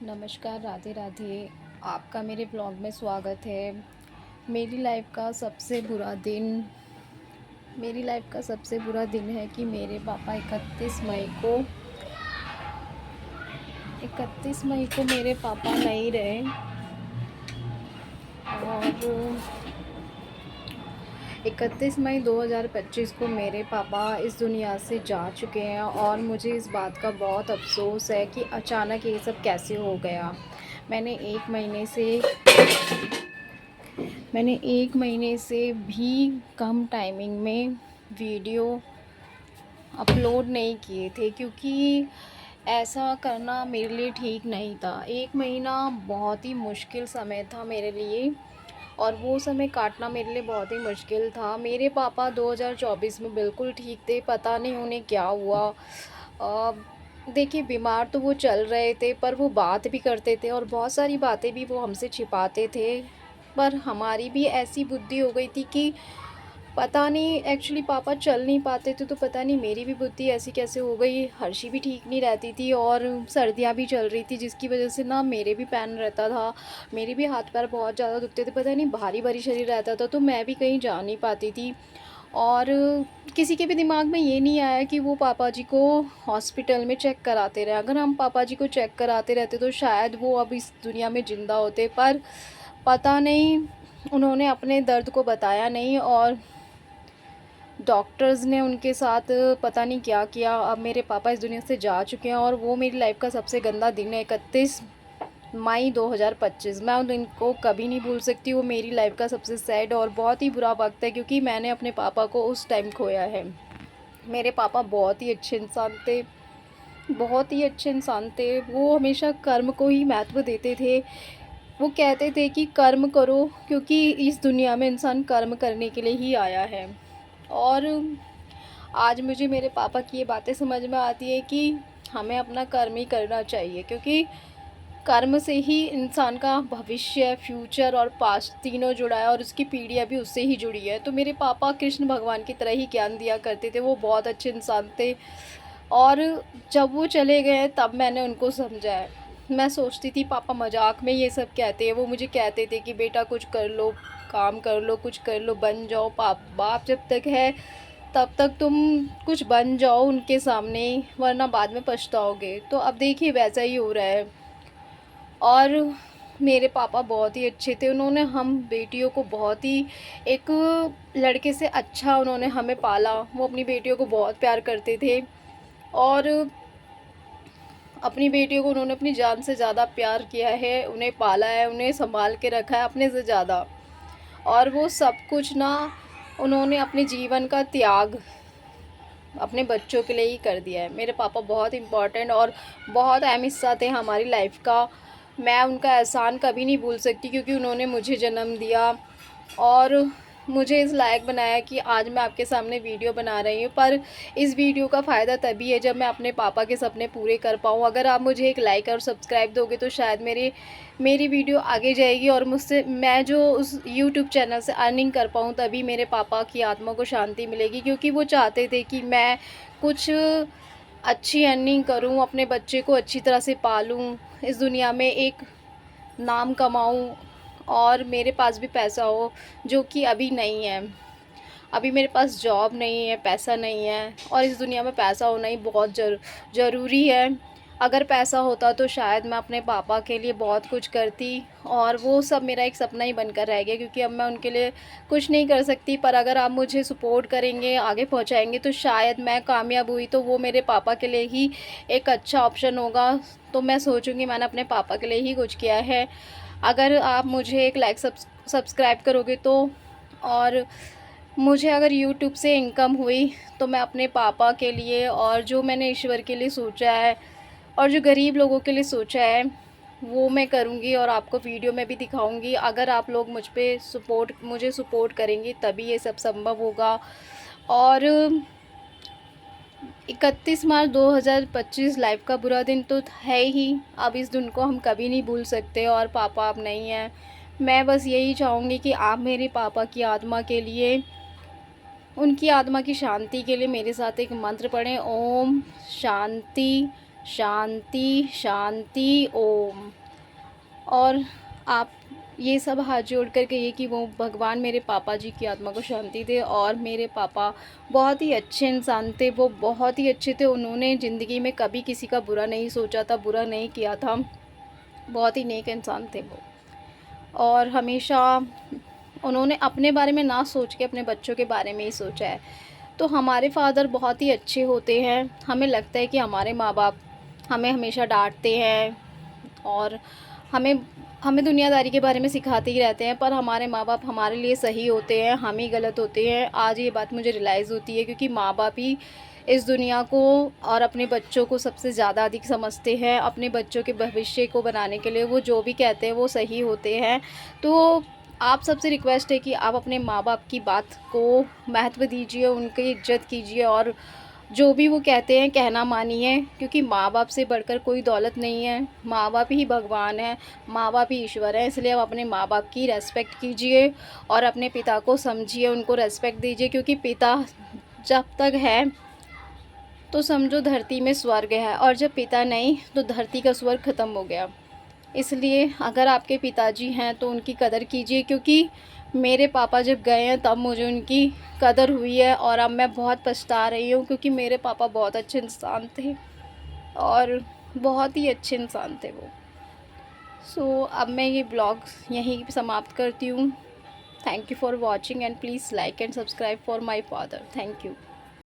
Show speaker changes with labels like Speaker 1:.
Speaker 1: नमस्कार, राधे राधे। आपका मेरे ब्लॉग में स्वागत है। मेरी लाइफ का सबसे बुरा दिन मेरी लाइफ का सबसे बुरा दिन है कि मेरे पापा 31 मई को मेरे पापा नहीं रहे। और 31 मई 2025 को मेरे पापा इस दुनिया से जा चुके हैं और मुझे इस बात का बहुत अफ़सोस है कि अचानक ये सब कैसे हो गया। मैंने एक महीने से भी कम टाइमिंग में वीडियो अपलोड नहीं किए थे, क्योंकि ऐसा करना मेरे लिए ठीक नहीं था। एक महीना बहुत ही मुश्किल समय था मेरे लिए और वो समय काटना मेरे लिए बहुत ही मुश्किल था। मेरे पापा 2024 में बिल्कुल ठीक थे, पता नहीं उन्हें क्या हुआ। देखिए, बीमार तो वो चल रहे थे, पर वो बात भी करते थे और बहुत सारी बातें भी वो हमसे छिपाते थे। पर हमारी भी ऐसी बुद्धि हो गई थी कि पता नहीं, एक्चुअली पापा चल नहीं पाते थे, तो पता नहीं मेरी भी बुद्धि ऐसी कैसे हो गई। हर्षी भी ठीक नहीं रहती थी और सर्दियाँ भी चल रही थी, जिसकी वजह से ना मेरे भी पैन रहता था, मेरे भी हाथ पैर बहुत ज़्यादा दुखते थे। पता नहीं, भारी भारी शरीर रहता था, तो मैं भी कहीं जा नहीं पाती थी। और किसी के भी दिमाग में ये नहीं आया कि वो पापा जी को हॉस्पिटल में चेक कराते रहे। अगर हम पापा जी को चेक कराते रहते तो शायद वो अब इस दुनिया में ज़िंदा होते, पर पता नहीं, उन्होंने अपने दर्द को बताया नहीं और डॉक्टर्स ने उनके साथ पता नहीं क्या किया। अब मेरे पापा इस दुनिया से जा चुके हैं और वो मेरी लाइफ का सबसे गंदा दिन है। 31 मई 2025, मैं उन दिन को कभी नहीं भूल सकती। वो मेरी लाइफ का सबसे सैड और बहुत ही बुरा वक्त है, क्योंकि मैंने अपने पापा को उस टाइम खोया है। मेरे पापा बहुत ही अच्छे इंसान थे, बहुत ही अच्छे इंसान थे। वो हमेशा कर्म को ही महत्व देते थे। वो कहते थे कि कर्म करो, क्योंकि इस दुनिया में इंसान कर्म करने के लिए ही आया है। और आज मुझे मेरे पापा की ये बातें समझ में आती है कि हमें अपना कर्म ही करना चाहिए, क्योंकि कर्म से ही इंसान का भविष्य, फ्यूचर और पास्ट तीनों जुड़ा है और उसकी पीढ़ियाँ भी उससे ही जुड़ी है। तो मेरे पापा कृष्ण भगवान की तरह ही ज्ञान दिया करते थे। वो बहुत अच्छे इंसान थे और जब वो चले गए तब मैंने उनको समझा है। मैं सोचती थी पापा मजाक में ये सब कहते हैं। वो मुझे कहते थे कि बेटा कुछ कर लो, काम कर लो, कुछ कर लो, बन जाओ। बाप जब तक है तब तक तुम कुछ बन जाओ उनके सामने, वरना बाद में पछताओगे। तो अब देखिए वैसा ही हो रहा है। और मेरे पापा बहुत ही अच्छे थे। उन्होंने हम बेटियों को बहुत ही, एक लड़के से अच्छा उन्होंने हमें पाला। वो अपनी बेटियों को बहुत प्यार करते थे और अपनी बेटियों को उन्होंने अपनी जान से ज़्यादा प्यार किया है, उन्हें पाला है, उन्हें संभाल के रखा है अपने से ज़्यादा। और वो सब कुछ ना, उन्होंने अपने जीवन का त्याग अपने बच्चों के लिए ही कर दिया है। मेरे पापा बहुत इम्पोर्टेंट और बहुत अहम हिस्सा थे हमारी लाइफ का। मैं उनका एहसान कभी नहीं भूल सकती, क्योंकि उन्होंने मुझे जन्म दिया और मुझे इस लायक बनाया कि आज मैं आपके सामने वीडियो बना रही हूँ। पर इस वीडियो का फ़ायदा तभी है जब मैं अपने पापा के सपने पूरे कर पाऊँ। अगर आप मुझे एक लाइक और सब्सक्राइब दोगे तो शायद मेरी वीडियो आगे जाएगी और मुझसे, मैं जो उस यूट्यूब चैनल से अर्निंग कर पाऊँ, तभी मेरे पापा की आत्मा को शांति मिलेगी। क्योंकि वो चाहते थे कि मैं कुछ अच्छी अर्निंग करूँ, अपने बच्चे को अच्छी तरह से पालूँ, इस दुनिया में एक नाम कमाऊँ और मेरे पास भी पैसा हो, जो कि अभी नहीं है। अभी मेरे पास जॉब नहीं है, पैसा नहीं है और इस दुनिया में पैसा होना ही बहुत ज़रूरी है। अगर पैसा होता तो शायद मैं अपने पापा के लिए बहुत कुछ करती और वो सब मेरा एक सपना ही बनकर रह गया, क्योंकि अब मैं उनके लिए कुछ नहीं कर सकती। पर अगर आप मुझे सपोर्ट करेंगे, आगे पहुंचाएंगे, तो शायद मैं कामयाब हुई तो वो मेरे पापा के लिए ही एक अच्छा ऑप्शन होगा। तो मैं सोचूंगी मैंने अपने पापा के लिए ही कुछ किया है। अगर आप मुझे एक लाइक सब्सक्राइब करोगे तो, और मुझे अगर यूट्यूब से इनकम हुई तो मैं अपने पापा के लिए और जो मैंने ईश्वर के लिए सोचा है और जो गरीब लोगों के लिए सोचा है वो मैं करूँगी और आपको वीडियो में भी दिखाऊँगी। अगर आप लोग मुझे सपोर्ट करेंगे तभी ये सब संभव होगा। और 31 मार्च 2025 लाइफ का बुरा दिन तो है ही। अब इस दिन को हम कभी नहीं भूल सकते और पापा अब नहीं हैं। मैं बस यही चाहूँगी कि आप मेरे पापा की आत्मा के लिए, उनकी आत्मा की शांति के लिए मेरे साथ एक मंत्र पढ़ें। ओम शांति शांति शांति ओम। और आप ये सब हाथ जोड़ कर कहिए कि वो भगवान मेरे पापा जी की आत्मा को शांति दे। और मेरे पापा बहुत ही अच्छे इंसान थे, वो बहुत ही अच्छे थे। उन्होंने ज़िंदगी में कभी किसी का बुरा नहीं सोचा था, बुरा नहीं किया था। बहुत ही नेक इंसान थे वो। और हमेशा उन्होंने अपने बारे में ना सोच के अपने बच्चों के बारे में ही सोचा है। तो हमारे फादर बहुत ही अच्छे होते हैं। हमें लगता है कि हमारे माँ बाप हमें हमेशा डांटते हैं और हमें हमें दुनियादारी के बारे में सिखाते ही रहते हैं, पर हमारे माँ बाप हमारे लिए सही होते हैं, हम ही गलत होते हैं। आज ये बात मुझे रियलाइज़ होती है, क्योंकि माँ बाप ही इस दुनिया को और अपने बच्चों को सबसे ज़्यादा अधिक समझते हैं। अपने बच्चों के भविष्य को बनाने के लिए वो जो भी कहते हैं वो सही होते हैं। तो आप सबसे रिक्वेस्ट है कि आप अपने माँ बाप की बात को महत्व दीजिए, उनकी इज्जत कीजिए और जो भी वो कहते हैं कहना मानिए, क्योंकि माँ बाप से बढ़कर कोई दौलत नहीं है। माँ बाप ही भगवान है, माँ बाप ही ईश्वर है। इसलिए आप अपने माँ बाप की रेस्पेक्ट कीजिए और अपने पिता को समझिए, उनको रेस्पेक्ट दीजिए, क्योंकि पिता जब तक है तो समझो धरती में स्वर्ग है, और जब पिता नहीं तो धरती का स्वर्ग ख़त्म हो गया। इसलिए अगर आपके पिताजी हैं तो उनकी कदर कीजिए, क्योंकि मेरे पापा जब गए हैं तब मुझे उनकी कदर हुई है और अब मैं बहुत पछता रही हूँ, क्योंकि मेरे पापा बहुत अच्छे इंसान थे और बहुत ही अच्छे इंसान थे वो। अब मैं ये ब्लॉग यहीं समाप्त करती हूँ। Thank you for watching and please like and subscribe for my father. Thank you.